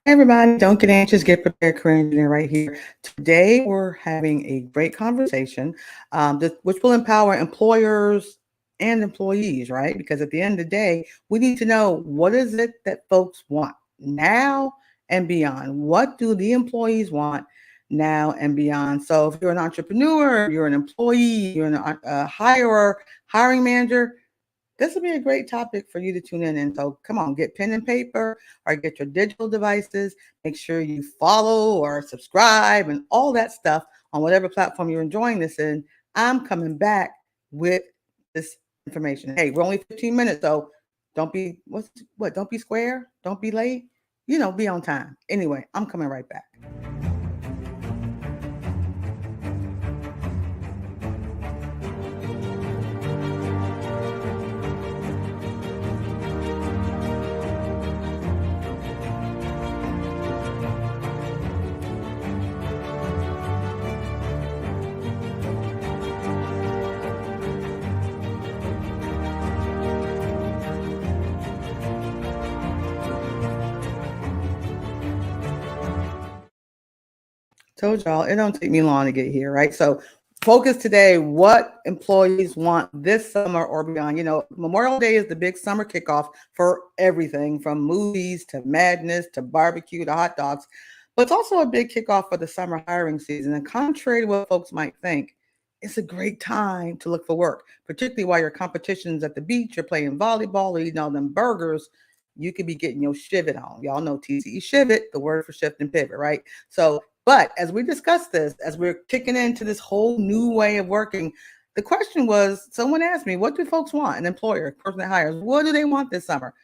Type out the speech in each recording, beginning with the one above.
Hey everybody, don't get anxious, get prepared, career engineer right here. Today we're having a great conversation, which will empower employers and employees, right? Because at the end of the day, we need to know what is it that folks want now and beyond. What do the employees want now and beyond? So if you're an entrepreneur, you're an employee, you're a hirer, hiring manager, this will be a great topic for you to tune in. And so come on, get pen and paper or get your digital devices. Make sure you follow or subscribe and all that stuff on whatever platform you're enjoying this in. I'm coming back with this information. Hey, we're only 15 minutes, so don't be square, don't be late, be on time. Anyway, I'm coming right back. Told y'all it don't take me long to get here, right? So focus today what employees want this summer or beyond. Memorial Day is the big summer kickoff for everything from movies to madness to barbecue to hot dogs. But it's also a big kickoff for the summer hiring season. And contrary to what folks might think, it's a great time to look for work, particularly while your competition's at the beach, you're playing volleyball or eating all them burgers. You could be getting your shivet on. Y'all know TCE shivet, the word for shift and pivot, right? So but as we discuss this, as we're kicking into this whole new way of working, the question was, someone asked me, what do folks want? An employer, a person that hires, what do they want this summer?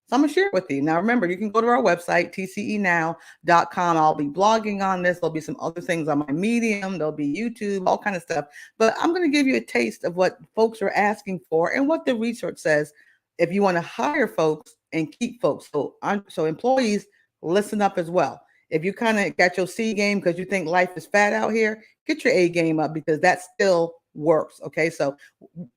So I'm going to share it with you. Now, remember, you can go to our website, tcenow.com. I'll be blogging on this. There'll be some other things on my Medium. There'll be YouTube, all kind of stuff. But I'm going to give you a taste of what folks are asking for and what the research says if you want to hire folks and keep folks. So employees, listen up as well. If you kind of got your C game because you think life is fat out here, get your A game up because that still works. Okay. So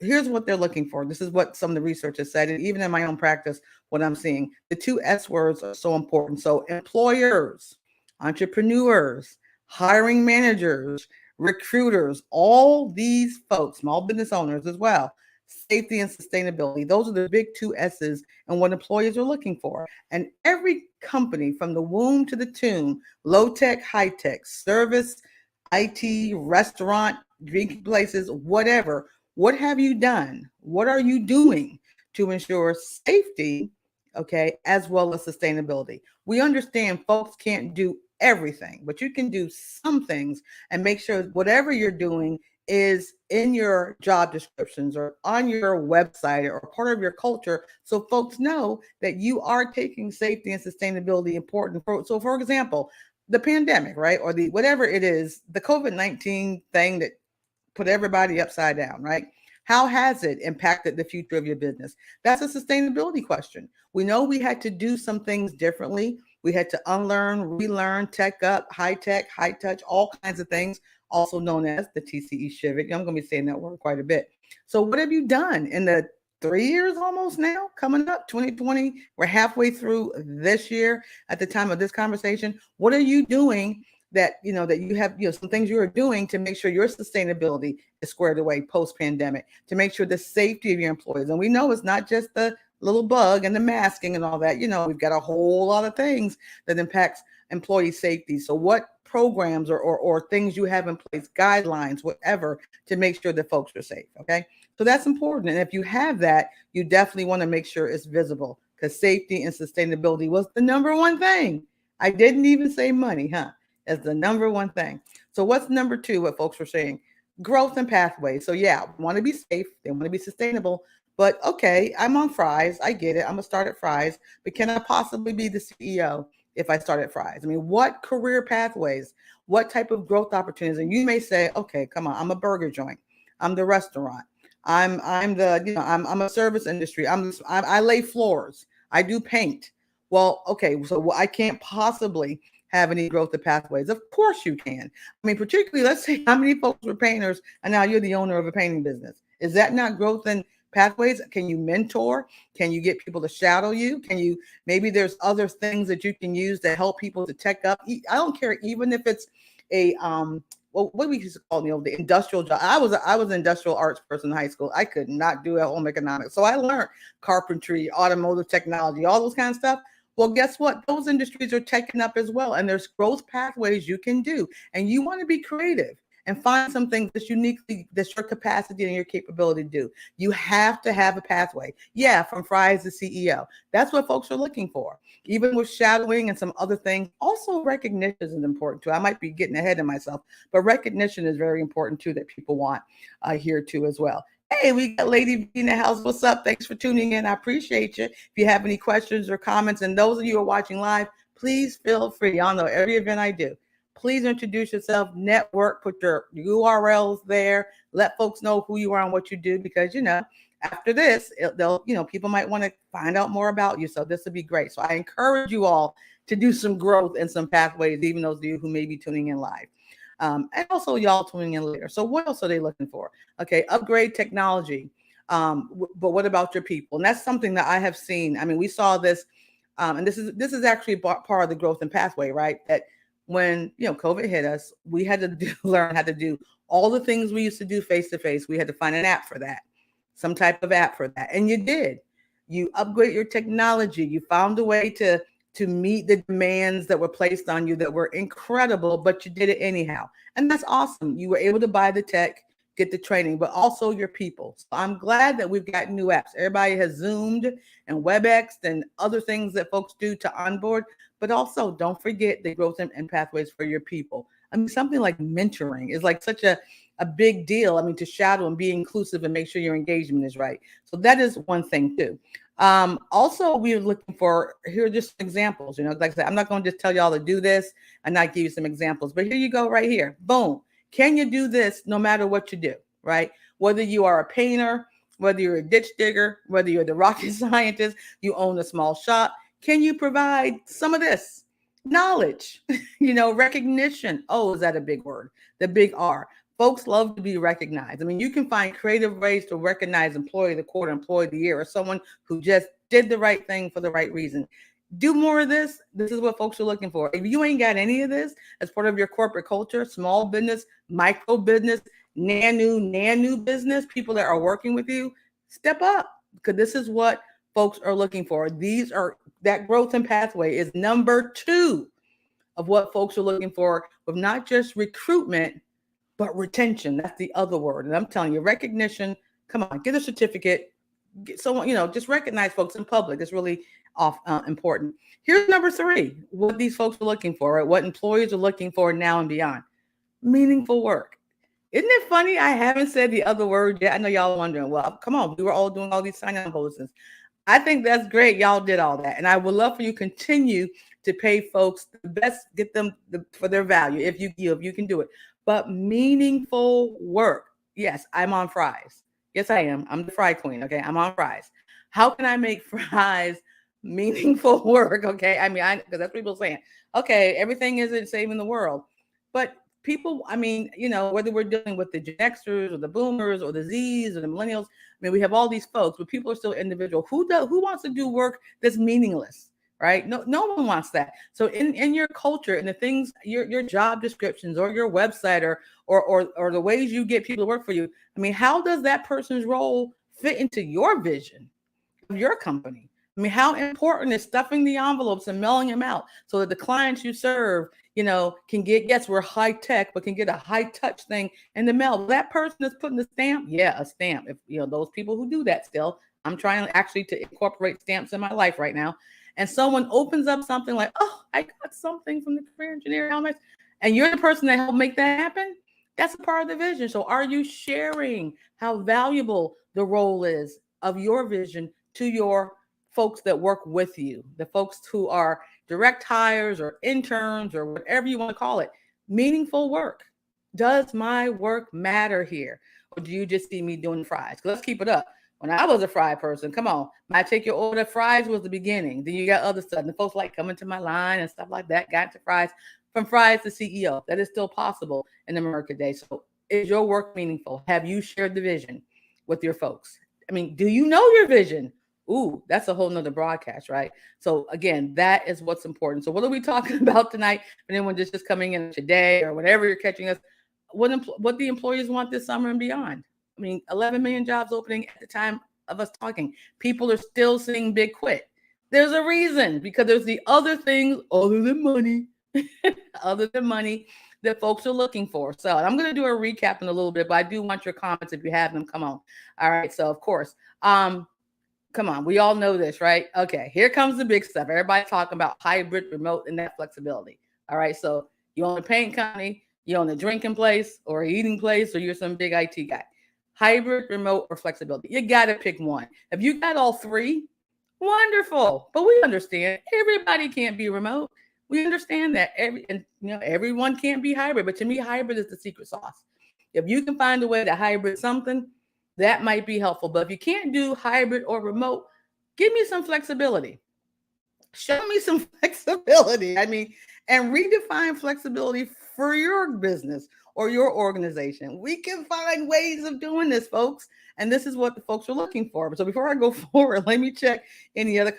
here's what they're looking for. This is what some of the research has said. And even in my own practice, what I'm seeing, the two S words are so important. So employers, entrepreneurs, hiring managers, recruiters, all these folks, small business owners as well, safety and sustainability. Those are the big two S's and what employers are looking for. And every company from the womb to the tomb, low tech, high tech, service, IT, restaurant, drinking places, whatever, what have you done? What are you doing to ensure safety, okay, as well as sustainability? We understand folks can't do everything, but you can do some things and make sure whatever you're doing is in your job descriptions or on your website or part of your culture so folks know that you are taking safety and sustainability important. So for example, the pandemic, right? Or the whatever it is, the COVID-19 thing that put everybody upside down, right? How has it impacted the future of your business? That's a sustainability question. We know we had to do some things differently. We had to unlearn, relearn, tech up, high tech, high touch, all kinds of things, also known as the TCE Shivik. I'm going to be saying that word quite a bit. So, what have you done in the 3 years almost now coming up 2020? We're halfway through this year at the time of this conversation. What are you doing that you have some things you are doing to make sure your sustainability is squared away post pandemic, to make sure the safety of your employees? And we know it's not just the little bug and the masking and all that. We've got a whole lot of things that impacts employee safety. So what programs or things you have in place, guidelines, whatever, to make sure that folks are safe? Okay, so that's important. And if you have that, you definitely want to make sure it's visible, because safety and sustainability was the number one thing. I didn't even say money, huh? As the number one thing. So what's number two, what folks were saying? Growth and pathways. So yeah, want to be safe. They want to be sustainable. But okay, I'm on Fry's. I get it. I'm going to start at Fry's. But can I possibly be the CEO if I start at Fry's? I mean, what career pathways? What type of growth opportunities? And you may say, okay, come on, I'm a burger joint. I'm the restaurant. I'm a service industry. I lay floors. I do paint. Well, okay, so I can't possibly have any growth of pathways. Of course you can. I mean, particularly, let's say how many folks were painters and now you're the owner of a painting business. Is that not growth and pathways? Can you mentor? Can you get people to shadow you? Maybe there's other things that you can use to help people to tech up. I don't care, even if it's a, well, what we used to call, the industrial job. I was an industrial arts person in high school. I could not do home economics. So I learned carpentry, automotive technology, all those kind of stuff. Well, guess what? Those industries are taking up as well. And there's growth pathways you can do. And you want to be creative and find some things that's your capacity and your capability to do. You have to have a pathway. Yeah, from fries to CEO. That's what folks are looking for. Even with shadowing and some other things. Also, recognition is important too. I might be getting ahead of myself, but recognition is very important too, that people want here too as well. Hey, we got Lady B in the house. What's up? Thanks for tuning in. I appreciate you. If you have any questions or comments, and those of you who are watching live, please feel free. Y'all know every event I do. Please introduce yourself, network, put your URLs there, let folks know who you are and what you do, because, after this, they'll, people might want to find out more about you. So this would be great. So I encourage you all to do some growth and some pathways, even those of you who may be tuning in live. And also y'all tuning in later. So what else are they looking for? Okay, upgrade technology. But what about your people? And that's something that I have seen. I mean, we saw this, and this is actually part of the growth and pathway, right? That when COVID hit us, we had to learn how to do all the things we used to do face to face. We had to find an app for that, some type of app for that, and you did. You upgrade your technology. You found a way to meet the demands that were placed on you that were incredible, but you did it anyhow. And that's awesome. You were able to buy the tech, get the training, but also your people. So I'm glad that we've got new apps. Everybody has Zoomed and WebEx and other things that folks do to onboard, but also don't forget the growth and pathways for your people. I mean, something like mentoring is like such a big deal. I mean, to shadow and be inclusive and make sure your engagement is right. So that is one thing too. Also, we're looking for, here are just examples, like I said, I'm not going to just tell y'all to do this and not give you some examples, but here you go right here. Boom. Can you do this no matter what you do, right? Whether you are a painter, whether you're a ditch digger, whether you're the rocket scientist, you own a small shop, can you provide some of this knowledge, recognition? Oh, is that a big word? The big R. Folks love to be recognized. I mean, you can find creative ways to recognize employee of the quarter, employee of the year, or someone who just did the right thing for the right reason. Do more of this. This is what folks are looking for. If you ain't got any of this as part of your corporate culture, small business, micro business, nanu business, people that are working with you, step up, because this is what folks are looking for. That growth and pathway is number 2 of what folks are looking for, with not just recruitment, but retention. That's the other word. And I'm telling you, recognition, come on, get a certificate. Get someone, just recognize folks in public. It's really important. Here's number 3, what these folks are looking for, right? What employees are looking for now and beyond. Meaningful work. Isn't it funny? I haven't said the other word yet. I know y'all are wondering, well, come on, we were all doing all these sign-on bonuses. I think that's great. Y'all did all that. And I would love for you to continue to pay folks the best, get them for their value, if you can do it. But meaningful work. Yes, I'm on fries. Yes, I am. I'm the fry queen. Okay, I'm on fries. How can I make fries meaningful work? Okay, I mean, because that's what people are saying. Okay, everything isn't saving the world, but people, I mean, whether we're dealing with the Gen Xers or the Boomers or the Zs or the Millennials, I mean, we have all these folks, but people are still individual. Who wants to do work that's meaningless? Right? No one wants that. So in your culture and the things, your job descriptions or your website or the ways you get people to work for you, I mean, how does that person's role fit into your vision of your company? I mean, how important is stuffing the envelopes and mailing them out so that the clients you serve, can get, yes, we're high tech, but can get a high touch thing in the mail. That person is putting the stamp. Yeah, a stamp. If those people who do that still, I'm trying actually to incorporate stamps in my life right now. And someone opens up something like, oh, I got something from the career engineer helmet, and you're the person that helped make that happen. That's a part of the vision. So are you sharing how valuable the role is of your vision to your folks that work with you, the folks who are direct hires or interns or whatever you want to call it? Meaningful work. Does my work matter here? Or do you just see me doing fries? Let's keep it up. When I was a fry person, come on, I take your order. Fries was the beginning. Then you got other stuff. And the folks like coming to my line and stuff like that. Got to fries. From fries to CEO. That is still possible in America today. So is your work meaningful? Have you shared the vision with your folks? I mean, do you know your vision? Ooh, that's a whole nother broadcast, right? So again, that is what's important. So what are we talking about tonight? For anyone just coming in today or whatever you're catching us, what the employees want this summer and beyond. I mean, 11 million jobs opening at the time of us talking. People are still seeing big quit. There's a reason, because there's the other things other than money, other than money that folks are looking for. So I'm going to do a recap in a little bit, but I do want your comments if you have them. Come on. All right. So of course, come on, we all know this, right? Okay, here comes the big stuff. Everybody's talking about hybrid, remote, and that flexibility. All right, so you own a paint company, you own a drinking place or an eating place, or you're some big IT guy. Hybrid, remote, or flexibility. You got to pick one. If you got all three, wonderful. But we understand everybody can't be remote. We understand that everyone can't be hybrid. But to me, hybrid is the secret sauce. If you can find a way to hybrid something, that might be helpful. But if you can't do hybrid or remote, give me some flexibility. Show me some flexibility. I mean, and redefine flexibility for your business or your organization. We can find ways of doing this, folks. And this is what the folks are looking for. So before I go forward, let me check any other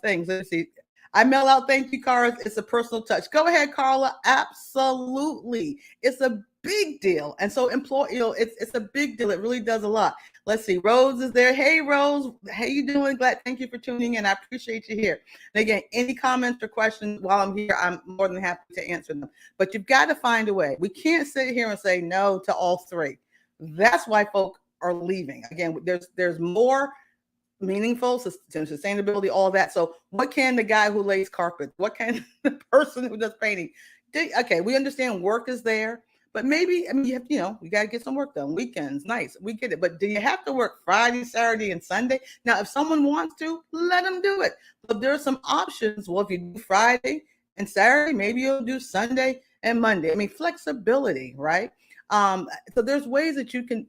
things. Let's see. I mail out thank you cards. It's a personal touch. Go ahead, Carla. Absolutely. It's a big deal. And so it's a big deal. It really does a lot. Let's see. Rose is there. Hey, Rose. How you doing? Glad. Thank you for tuning in. I appreciate you here. And again, any comments or questions while I'm here, I'm more than happy to answer them. But you've got to find a way. We can't sit here and say no to all three. That's why folk are leaving. Again, there's more meaningful sustainability, all that. So what can the guy who lays carpet, what can the person who does painting do? Okay, we understand work is there, but maybe, I mean, you got to get some work done. Weekends, nights, we get it. But do you have to work Friday, Saturday, and Sunday? Now, if someone wants to, let them do it. But there are some options. Well, if you do Friday and Saturday, maybe you'll do Sunday and Monday. I mean, flexibility, right? So there's ways that you can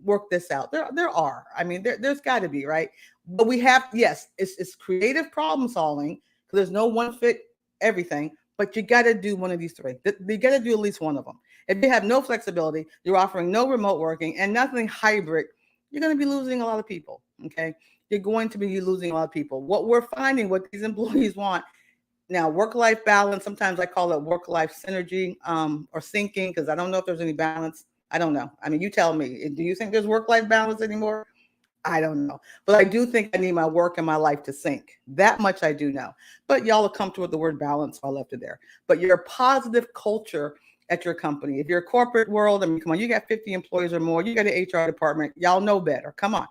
work this out. There are. I mean, there's got to be, right? But we have, yes, it's creative problem solving, because there's no one fit everything. But you got to do one of these three. You got to do at least one of them. If you have no flexibility, you're offering no remote working and nothing hybrid, you're going to be losing a lot of people. Okay, you're going to be losing a lot of people. What we're finding, what these employees want. Now, work-life balance, sometimes I call it work-life synergy or syncing, because I don't know if there's any balance. I don't know. I mean, you tell me. Do you think there's work-life balance anymore? I don't know. But I do think I need my work and my life to sync. That much I do know. But y'all are comfortable with the word balance, so I left it there. But you're a positive culture at your company. If you're a corporate world, I mean, come on, you got 50 employees or more. You got an HR department. Y'all know better. Come on.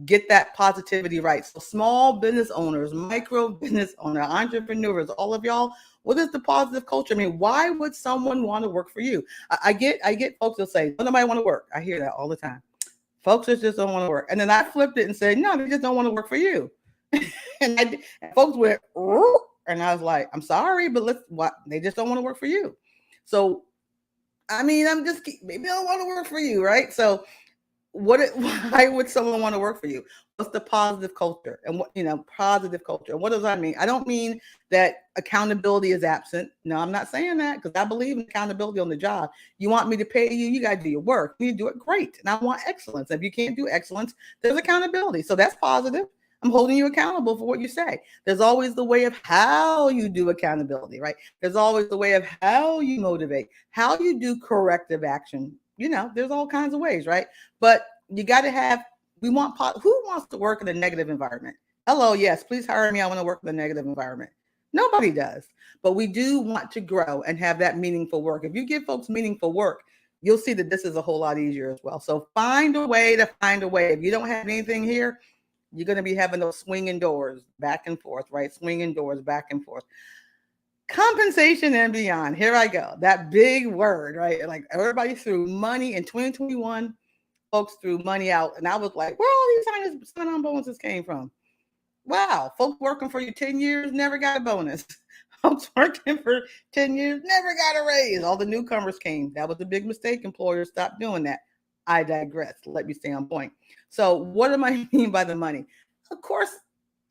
Get that positivity right. So small business owners, micro business owner, entrepreneurs, all of y'all, what is the positive culture? I mean, why would someone want to work for you? I get folks that say, well, nobody want to work. I hear that all the time. Folks just don't want to work. And then I flipped it and said, no, they just don't want to work for you. and folks went, and I was like, I'm sorry, but they just don't want to work for you. So, I mean, maybe they don't want to work for you, right? So why would someone want to work for you? What's the positive culture? And positive culture. What does that mean? I don't mean that accountability is absent. No, I'm not saying that, because I believe in accountability on the job. You want me to pay you, you got to do your work. You do it great. And I want excellence. If you can't do excellence, there's accountability. So that's positive. I'm holding you accountable for what you say. There's always the way of how you do accountability, right? There's always the way of how you motivate, how you do corrective action. There's all kinds of ways, right? But you got to have, who wants to work in a negative environment? Hello, yes, please hire me. I want to work in a negative environment. Nobody does. But we do want to grow and have that meaningful work. If you give folks meaningful work, you'll see that this is a whole lot easier as well. So find a way to find a way. If you don't have anything here, you're going to be having those swinging doors back and forth, right? Swinging doors back and forth. Compensation and beyond. Here I go. That big word, right? Like everybody threw money in 2021. Folks threw money out. And I was like, where all these sign-on bonuses came from? Wow. Folks working for you 10 years never got a bonus. Folks working for 10 years never got a raise. All the newcomers came. That was a big mistake. Employers stopped doing that. I digress. Let me stay on point. So what do I mean by the money? Of course,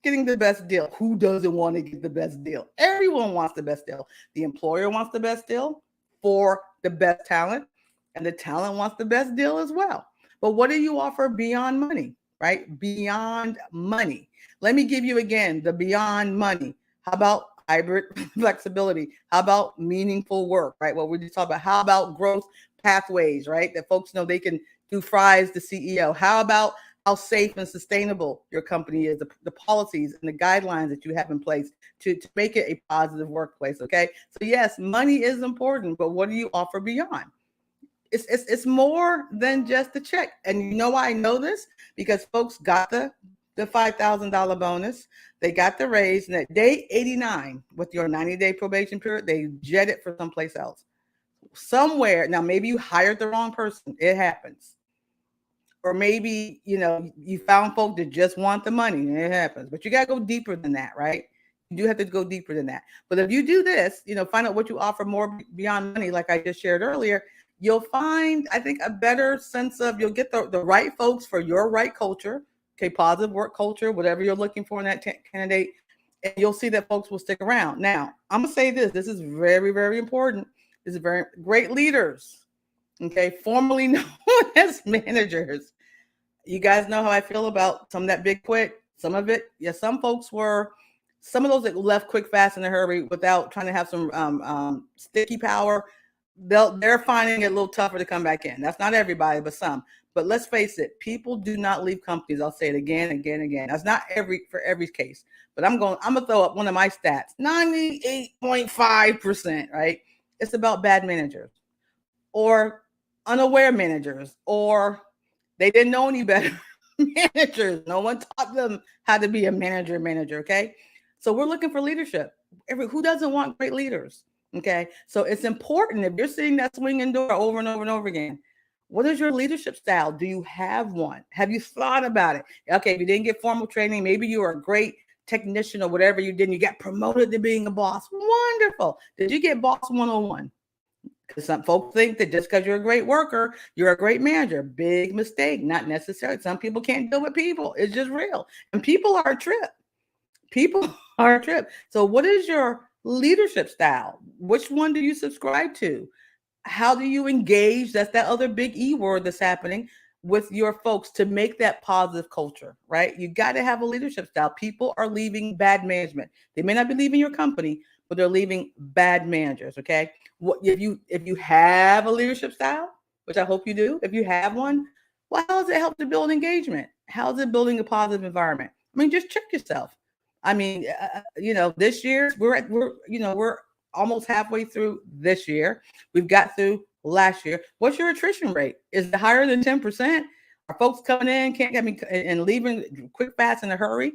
getting the best deal. Who doesn't want to get the best deal? Everyone wants the best deal. The employer wants the best deal for the best talent, and the talent wants the best deal as well. But what do you offer beyond money? right? Beyond money. Let me give you again the beyond money. How about hybrid flexibility? How about meaningful work, right? What we just talked about. How about growth pathways, right? That folks know they can do fries to CEO. How about how safe and sustainable your company is, the policies and the guidelines that you have in place to make it a positive workplace, okay? So yes, money is important, but what do you offer beyond? It's more than just a check. And you know why I know this? Because folks got the $5,000 bonus. They got the raise. And at day 89, with your 90-day probation period, they jet it for someplace else. Somewhere. Now, maybe you hired the wrong person. It happens. Or maybe, you found folk that just want the money. It happens. But you got to go deeper than that, right? You do have to go deeper than that. But if you do this, find out what you offer more beyond money, like I just shared earlier, you'll find, I think, a better sense of, you'll get the right folks for your right culture, okay, positive work culture, whatever you're looking for in that candidate, and you'll see that folks will stick around. Now, I'm going to say this is very, very important. This is very great leaders, okay, formerly known as managers. You guys know how I feel about some of that big quit. Some of it, yeah, some folks were, some of those that left quick, fast, in a hurry without trying to have some sticky power, they're finding it a little tougher to come back in. That's not everybody, but some. But let's face it, people do not leave companies. I'll say it again, again, again. That's not for every case. But I'm gonna throw up one of my stats: 98.5%. Right? It's about bad managers, or unaware managers, or they didn't know any better managers. No one taught them how to be a manager, okay? So we're looking for leadership. Who doesn't want great leaders? Okay. So it's important, if you're seeing that swinging door over and over and over again, what is your leadership style? Do you have one? Have you thought about it? Okay, if you didn't get formal training, maybe you were a great technician or whatever you did, and you got promoted to being a boss. Wonderful. Did you get boss 101? Because some folks think that just because you're a great worker, you're a great manager. Big mistake. Not necessarily. Some people can't deal with people. It's just real. And people are a trip. People are a trip. So what is your leadership style? Which one do you subscribe to? How do you engage? That's that other big E word that's happening with your folks to make that positive culture, right? You got to have a leadership style. People are leaving bad management. They may not be leaving your company, but they're leaving bad managers. Okay. What if you have a leadership style, which I hope you do, if you have one, well, how does it help to build engagement? How is it building a positive environment? I mean, just check yourself. I mean, this year we're almost halfway through this year. We've got through last year. What's your attrition rate? Is it higher than 10%? Are folks coming in, and leaving quick, fast, in a hurry?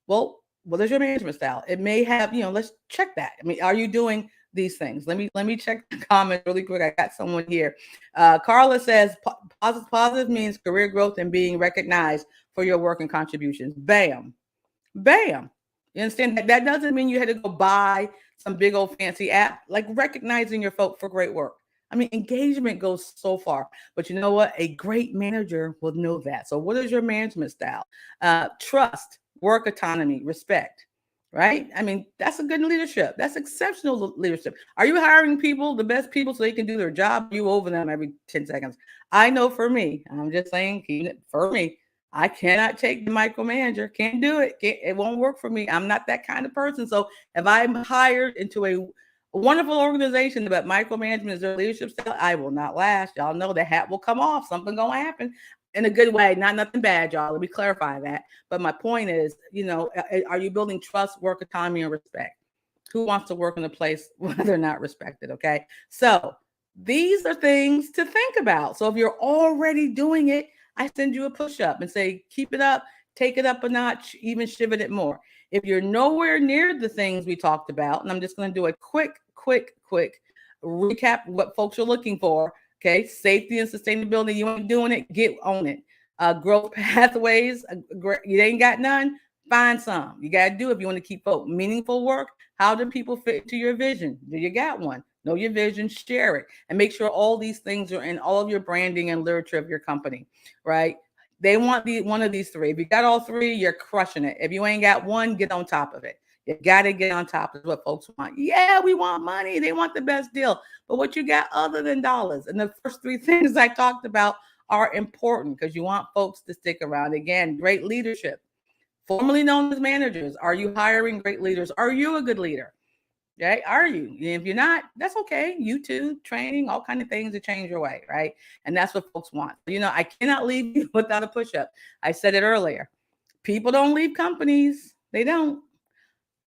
Well, what is your management style? It may have, let's check that. I mean, are you doing these things? Let me check the comments really quick. I got someone here. Carla says positive means career growth and being recognized for your work and contributions. Bam. Bam. You understand that? That doesn't mean you had to go buy some big old fancy app. Like recognizing your folk for great work. I mean, engagement goes so far. But you know what? A great manager will know that. So what is your management style? Trust, work autonomy, respect, right? I mean, that's a good leadership. That's exceptional leadership. Are you hiring people, the best people, so they can do their job? You over them every 10 seconds. I know for me, I'm just saying, for me, I cannot take the micromanager. Can't do it. It won't work for me. I'm not that kind of person. So if I'm hired into a wonderful organization, but micromanagement is their leadership style, I will not last. Y'all know the hat will come off. Something gonna happen in a good way, not nothing bad, y'all. Let me clarify that. But my point is, are you building trust, work autonomy, and respect? Who wants to work in a place where they're not respected? Okay. So these are things to think about. So if you're already doing it, I send you a push-up and say, keep it up, take it up a notch, even shift it more. If you're nowhere near the things we talked about, and I'm just going to do a quick recap what folks are looking for. Okay. Safety and sustainability. You ain't doing it, get on it. Growth pathways. You ain't got none. Find some. You got to do it if you want to keep folk. Meaningful work. How do people fit into your vision? Do you got one? Know your vision, share it, and make sure all these things are in all of your branding and literature of your company, right? They want one of these three. If you got all three, you're crushing it. If you ain't got one, get on top of it. You got to get on top of what folks want. Yeah, we want money. They want the best deal. But what you got other than dollars? And the first three things I talked about are important because you want folks to stick around. Again, great leadership, formerly known as managers. Are you hiring great leaders? Are you a good leader? Right? Are you? If you're not, that's okay. YouTube, training, all kind of things to change your way, right? And that's what folks want. I cannot leave you without a push-up. I said it earlier. People don't leave companies. They don't.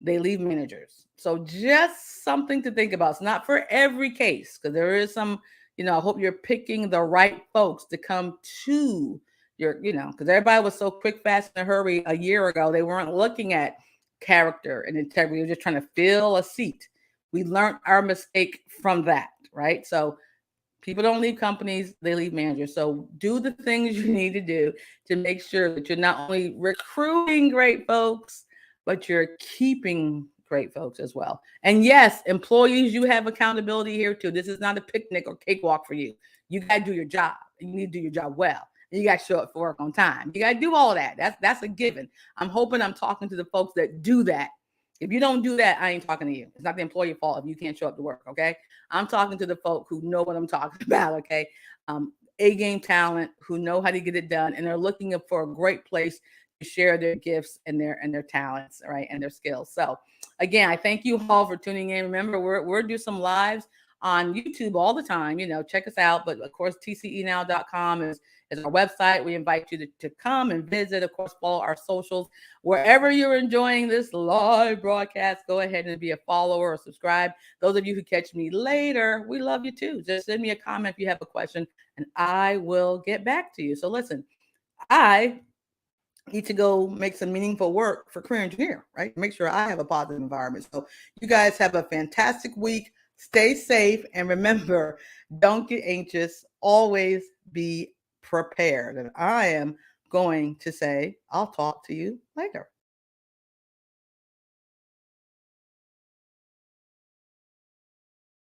They leave managers. So just something to think about. It's not for every case because there is some, I hope you're picking the right folks to come to because everybody was so quick, fast, in a hurry a year ago. They weren't looking at character and integrity. They were just trying to fill a seat. We learned our mistake from that, right? So people don't leave companies, they leave managers. So do the things you need to do to make sure that you're not only recruiting great folks, but you're keeping great folks as well. And yes, employees, you have accountability here too. This is not a picnic or cakewalk for you. You got to do your job. You need to do your job well. You got to show up for work on time. You got to do all of that. That's a given. I'm hoping I'm talking to the folks that do that. If you don't do that, I ain't talking to you. It's not the employee fault if you can't show up to work, okay? I'm talking to the folk who know what I'm talking about, okay? A-game talent who know how to get it done, and they're looking for a great place to share their gifts and their talents, right, and their skills. So, again, I thank you all for tuning in. Remember, we're do some lives on YouTube all the time. Check us out. But of course, tcenow.com is our website. We invite you to come and visit. Of course, follow our socials. Wherever you're enjoying this live broadcast, go ahead and be a follower or subscribe. Those of you who catch me later, we love you too. Just send me a comment if you have a question, and I will get back to you. So listen, I need to go make some meaningful work for Career Engineer, right? Make sure I have a positive environment. So you guys have a fantastic week. Stay safe. And remember, don't get anxious. Always be prepared. And I am going to say, I'll talk to you later.